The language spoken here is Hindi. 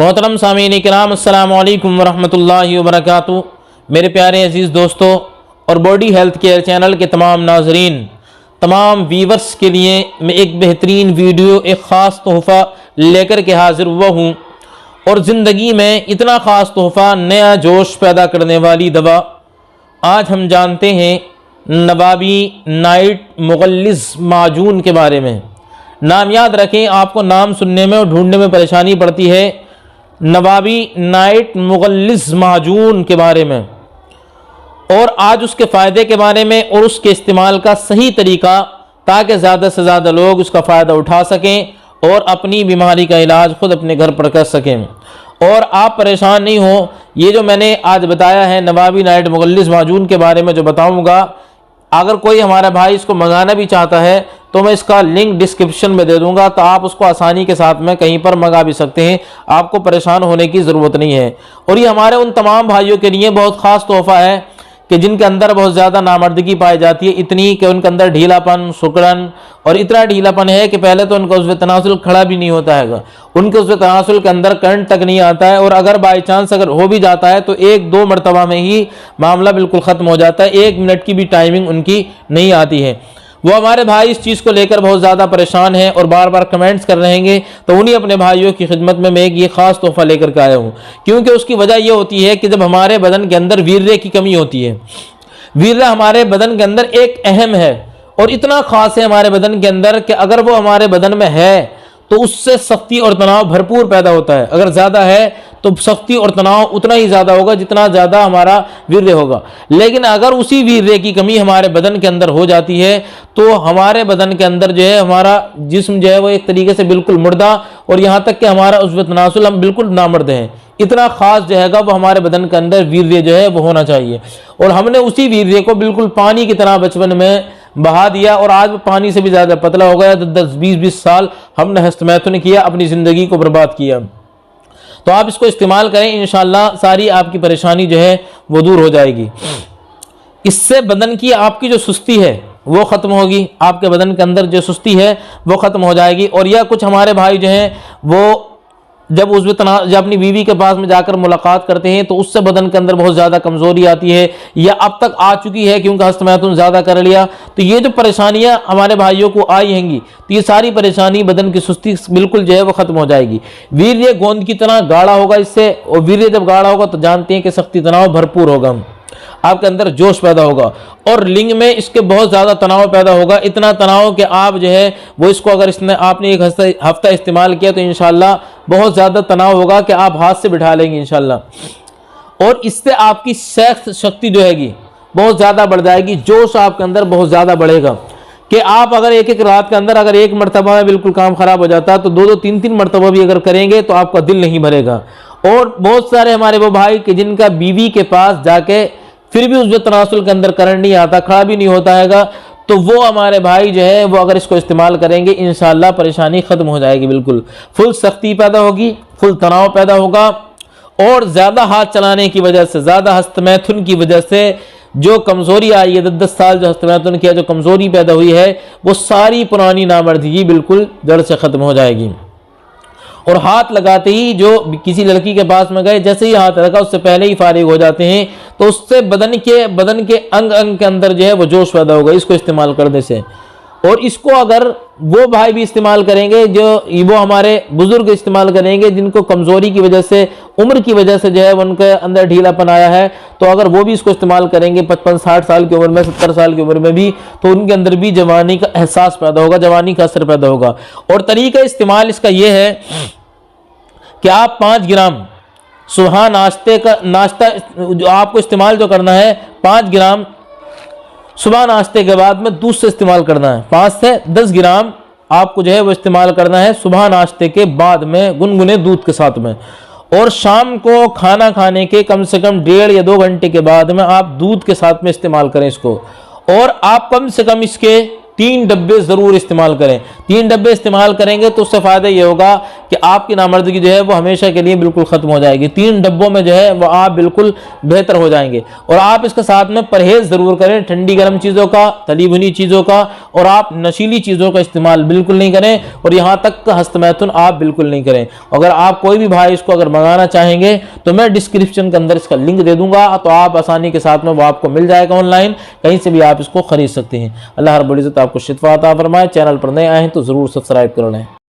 मोहतरम सामीन किराम अस्सलामु अलैकुम वरहमतुल्लाहि वबरकातुहू। मेरे प्यारे अजीज़ दोस्तों और बॉडी हेल्थ केयर चैनल के तमाम नाजरीन, तमाम व्यूवर्स के लिए मैं एक बेहतरीन वीडियो, एक ख़ास तोहफ़ा लेकर के हाज़िर हुआ हूँ। और ज़िंदगी में इतना ख़ास तोहफ़ा, नया जोश पैदा करने वाली दवा। आज हम जानते हैं नवाबी नाइट मुगल्लिज़ माजून के बारे में। नाम याद रखें, आपको नाम सुनने में और ढूंढने में परेशानी पड़ती है। नवाबी नाइट मुगल्लिज़ माजून के बारे में, और आज उसके फ़ायदे के बारे में और उसके इस्तेमाल का सही तरीका, ताकि ज़्यादा से ज़्यादा लोग उसका फ़ायदा उठा सकें और अपनी बीमारी का इलाज ख़ुद अपने घर पर कर सकें। और आप परेशान नहीं हो। ये जो मैंने आज बताया है नवाबी नाइट मुगल्लिज़ माजून के बारे में जो बताऊँगा, अगर कोई हमारा भाई इसको मंगाना भी चाहता है तो मैं इसका लिंक डिस्क्रिप्शन में दे दूंगा, तो आप उसको आसानी के साथ में कहीं पर मंगा भी सकते हैं। आपको परेशान होने की ज़रूरत नहीं है। और ये हमारे उन तमाम भाइयों के लिए बहुत ख़ास तोहफ़ा है कि जिनके अंदर बहुत ज़्यादा नामर्दगी पाई जाती है, इतनी कि उनके अंदर ढीलापन, सुकड़न, और इतना ढीलापन है कि पहले तो उनका उज़्व तनासुल खड़ा भी नहीं होता है। उनके उज़्व तनासुल के अंदर करंट तक नहीं आता है, और अगर बाई चांस अगर हो भी जाता है तो एक दो मरतबा में ही मामला बिल्कुल ख़त्म हो जाता है। 1 मिनट की भी टाइमिंग उनकी नहीं आती है। वो हमारे भाई इस चीज़ को लेकर बहुत ज़्यादा परेशान हैं और बार बार कमेंट्स कर रहेंगे, तो उन्हीं अपने भाइयों की खिदमत में मैं एक ये ख़ास तोहफ़ा लेकर के आया हूँ। क्योंकि उसकी वजह ये होती है कि जब हमारे बदन के अंदर वीर्य की कमी होती है, वीर्य हमारे बदन के अंदर एक अहम है और इतना ख़ास है हमारे बदन के अंदर कि अगर वो हमारे बदन में है तो उससे सख्ती और तनाव भरपूर पैदा होता है। अगर ज़्यादा है तो सख्ती और तनाव उतना ही ज़्यादा होगा जितना ज़्यादा हमारा वीर्य होगा। लेकिन अगर उसी वीर्य की कमी हमारे बदन के अंदर हो जाती है तो हमारे बदन के अंदर जो है हमारा जिस्म जो है वो एक तरीके से बिल्कुल मुर्दा, और यहाँ तक कि हमारा उज़्व तनासुल हम बिल्कुल नामर्द हैं। इतना ख़ास जो है वो हमारे बदन के अंदर वीर्य जो है वो होना चाहिए। और हमने उसी वीर्य को बिल्कुल पानी की तरह बचपन में बहा दिया, और आज पानी से भी ज़्यादा पतला हो गया। 10-20 साल हमने हस्तमैथुन किया, अपनी ज़िंदगी को बर्बाद किया। तो आप इसको इस्तेमाल करें, इंशाअल्लाह सारी आपकी परेशानी जो है वो दूर हो जाएगी। इससे बदन की आपकी जो सुस्ती है वो ख़त्म होगी, आपके बदन के अंदर जो सुस्ती है वो ख़त्म हो जाएगी। और यह कुछ हमारे भाई जो हैं वो जब जब अपनी बीवी के पास में जाकर मुलाकात करते हैं तो उससे बदन के अंदर बहुत ज़्यादा कमज़ोरी आती है, या अब तक आ चुकी है क्योंकि हस्तमैथुन ज़्यादा कर लिया। तो ये जो परेशानियां हमारे भाइयों को आई हैंगी, तो ये सारी परेशानी, बदन की सुस्ती बिल्कुल जो है वो ख़त्म हो जाएगी। वीर्य गोंद की तरह गाढ़ा होगा इससे, और वीर्य जब गाढ़ा होगा तो जानते हैं कि सख्ती तनाव भरपूर होगा, आपके अंदर जोश पैदा होगा, और लिंग में इसके बहुत ज़्यादा तनाव पैदा होगा। इतना तनाव कि आप जो है वो इसको अगर आपने एक हफ्ता इस्तेमाल किया तो इंशाल्लाह बहुत ज़्यादा तनाव होगा कि आप हाथ से बिठा लेंगे इंशाल्लाह। और इससे आपकी सेक्स शक्ति जो हैगी बहुत ज़्यादा बढ़ जाएगी, जोश आपके अंदर बहुत ज़्यादा बढ़ेगा कि आप अगर एक रात के अंदर अगर एक मरतबा में बिल्कुल काम ख़राब हो जाता है तो 2-2, 3-3 मरतबा भी अगर करेंगे तो आपका दिल नहीं भरेगा। और बहुत सारे हमारे वो भाई कि जिनका बीवी के पास जाके फिर भी उस तनासुल के अंदर करंट नहीं आता, खड़ा भी नहीं होता हैगा, तो वो हमारे भाई जो है वो अगर इसको इस्तेमाल करेंगे इंशाअल्लाह परेशानी ख़त्म हो जाएगी। बिल्कुल फुल सख्ती पैदा होगी, फुल तनाव पैदा होगा, और ज़्यादा हाथ चलाने की वजह से, ज़्यादा हस्तमैथुन की वजह से जो कमज़ोरी आई है, 10 साल जो हस्तमैथुन किया, जो कमज़ोरी पैदा हुई है, वो सारी पुरानी नामर्दगी बिल्कुल जड़ से ख़त्म हो जाएगी। और हाथ लगाते ही जो किसी लड़की के पास में गए, जैसे ही हाथ रखा उससे पहले ही फारिग हो जाते हैं, तो उससे बदन के अंग अंग के अंदर जो है वो जोश पैदा होगा इसको इस्तेमाल करने से। और इसको अगर वो भाई भी इस्तेमाल करेंगे, जो वो हमारे बुजुर्ग इस्तेमाल करेंगे जिनको कमज़ोरी की वजह से, उम्र की वजह से जो है उनके अंदर ढीलापन आया है, तो अगर वो भी इसको इस्तेमाल करेंगे 55-60 साल की उम्र में, 70 साल की उम्र में भी, तो उनके अंदर भी जवानी का एहसास पैदा होगा, जवानी का असर पैदा होगा। और तरीका इस्तेमाल इसका ये है कि आप 5 ग्राम सुबह नाश्ता जो आपको इस्तेमाल जो करना है, 5 ग्राम सुबह नाश्ते के बाद में दूध से इस्तेमाल करना है। 5 से 10 ग्राम आपको जो है वो इस्तेमाल करना है सुबह नाश्ते के बाद में गुनगुने दूध के साथ में। और शाम को खाना खाने के कम से कम 1.5 या 2 घंटे के बाद में आप दूध के साथ में इस्तेमाल करें इसको। और आप कम से कम इसके 3 डब्बे ज़रूर इस्तेमाल करें। 3 डब्बे इस्तेमाल करेंगे तो उससे फ़ायदा ये होगा कि आपकी नामर्दगी जो है वो हमेशा के लिए बिल्कुल ख़त्म हो जाएगी। 3 डब्बों में जो है वो आप बिल्कुल बेहतर हो जाएंगे। और आप इसके साथ में परहेज़ ज़रूर करें ठंडी गर्म चीज़ों का, तली भुनी चीज़ों का, और आप नशीली चीज़ों का इस्तेमाल बिल्कुल नहीं करें, और यहाँ तक हस्तमैथुन आप बिल्कुल नहीं करें। अगर आप कोई भी भाई इसको अगर मंगाना चाहेंगे तो मैं डिस्क्रिप्शन के अंदर इसका लिंक दे दूंगा, तो आप आसानी के साथ में वो आपको मिल जाएगा ऑनलाइन, कहीं से भी आप इसको खरीद सकते हैं। अल्लाह रब्बुल इज़्ज़त आपको शिफा अता फरमाए। चैनल पर नए आए हैं तो ज़रूर सब्सक्राइब कर लें।